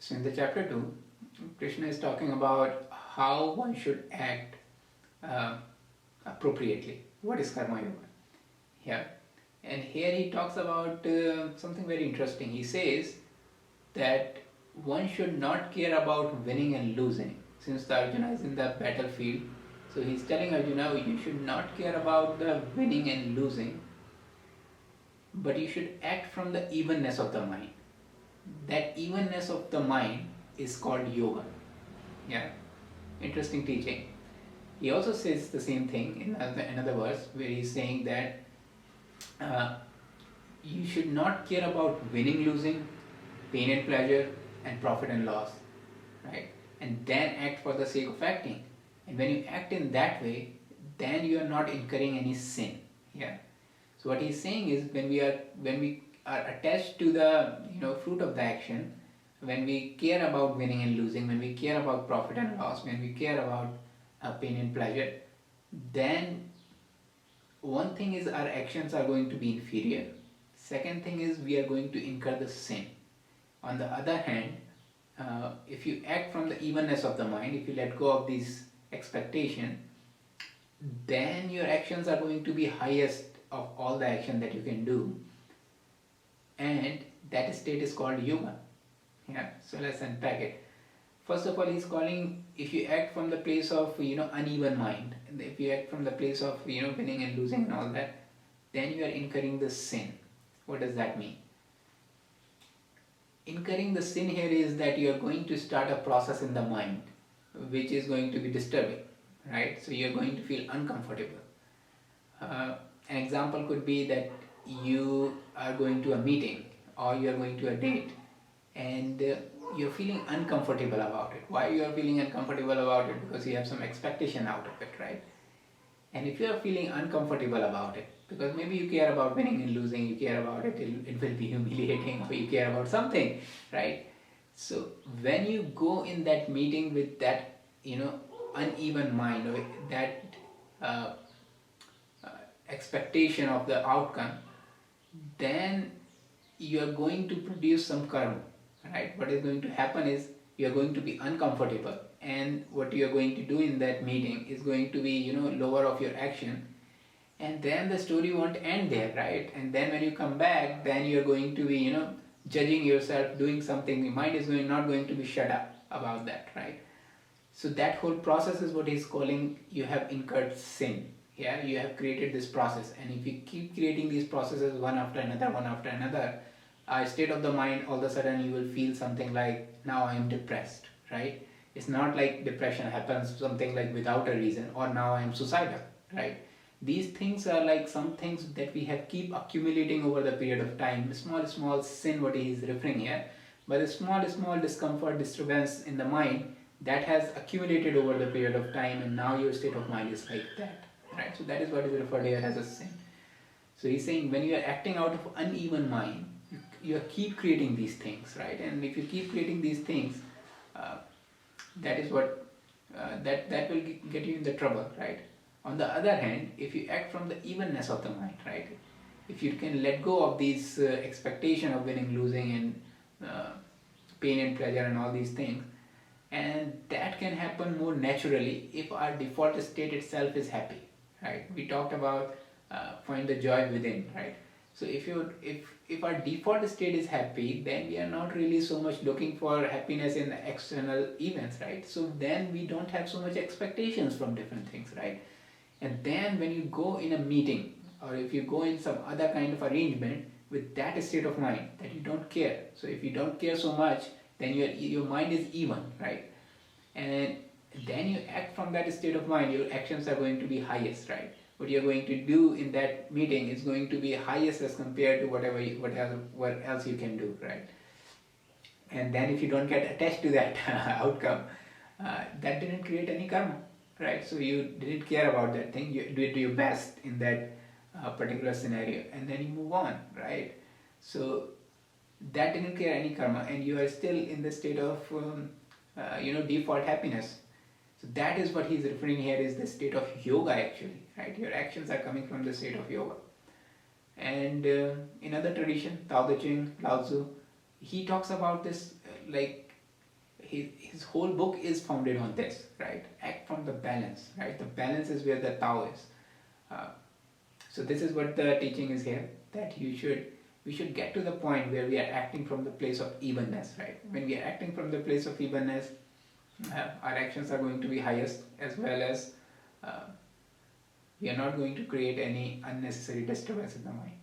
So in the chapter 2, Krishna is talking about how one should act uh, appropriately. What is karma yoga? Yeah. And here he talks about something very interesting. He says that one should not care about winning and losing. Since the Arjuna is in the battlefield, so he's telling Arjuna, you should not care about the winning and losing, but you should act from the evenness of the mind. That evenness of the mind is called yoga. Yeah, interesting teaching. He also says the same thing in another verse where he's saying that uh, you should not care about winning, losing, pain and pleasure, and profit and loss, right? And then act for the sake of acting. And when you act in that way, then you are not incurring any sin. Yeah. So what he's saying is when we are attached to the fruit of the action, when we care about winning and losing, when we care about profit and loss, when we care about pain and pleasure, then one thing is our actions are going to be inferior. Second thing is we are going to incur the sin. On the other hand, if you act from the evenness of the mind, if you let go of these expectation, then your actions are going to be highest of all the action that you can do, and that state is called yoga. Yeah, so let's unpack it. First of all, he's calling, if you act from the place of uneven mind, if you act from the place of winning and losing and all that, then you are incurring the sin. What does that mean? Incurring the sin here is that you are going to start a process in the mind which is going to be disturbing, right? So you are going to feel uncomfortable. An example could be that you are going to a meeting or you are going to a date, and you're feeling uncomfortable about it. Why you are feeling uncomfortable about it? Because you have some expectation out of it, right? And if you are feeling uncomfortable about it, because maybe you care about winning and losing, you care about it will be humiliating, or you care about something, right? So when you go in that meeting with that, uneven mind, or that uh, uh, expectation of the outcome, then you are going to produce some karma, right? What is going to happen is you are going to be uncomfortable, and what you are going to do in that meeting is going to be lower of your action, and then the story won't end there, right? And then when you come back, then you are going to be judging yourself doing something. Your mind is not going to be shut up about that, right? So that whole process is what he's calling, you have incurred sin. Yeah, you have created this process, and if you keep creating these processes one after another, a state of the mind, all of a sudden you will feel something like, now I am depressed, right? It's not like depression happens something like without a reason, or now I am suicidal, right? These things are like some things that we have keep accumulating over the period of time, small sin what he is referring here, but a small discomfort, disturbance in the mind that has accumulated over the period of time, and now your state of mind is like that, right? So that is what is referred here as a sin. So he's saying when you are acting out of uneven mind, you keep creating these things, right? And if you keep creating these things, uh, that is what that will get you in the trouble, right? On the other hand, if you act from the evenness of the mind, right? If you can let go of these expectation of winning, losing, and pain and pleasure and all these things, and that can happen more naturally if our default state itself is happy, right? We talked about find the joy within, right? So if our default state is happy, then we are not really so much looking for happiness in the external events, right? So then we don't have so much expectations from different things, right? And then when you go in a meeting, or if you go in some other kind of arrangement with that state of mind that you don't care, so if you don't care so much, then your mind is even, right? And then you act from that state of mind, your actions are going to be highest, right? What you're going to do in that meeting is going to be highest as compared to what else you can do, right? And then if you don't get attached to that outcome, that didn't create any karma, right? So you didn't care about that thing, you did your best in that particular scenario, and then you move on, right? So that didn't create any karma, and you are still in the state of default happiness. So that is what he's referring here is the state of yoga actually, right? Your actions are coming from the state of yoga. And in other tradition, Tao Te Ching, Lao Tzu, he talks about this like his whole book is founded on this, right? Act from the balance, right? The balance is where the Tao is. Uh, so this is what the teaching is here, that we should get to the point where we are acting from the place of evenness, right? When we are acting from the place of evenness, our actions are going to be highest, as well as uh, we are not going to create any unnecessary disturbance in the mind.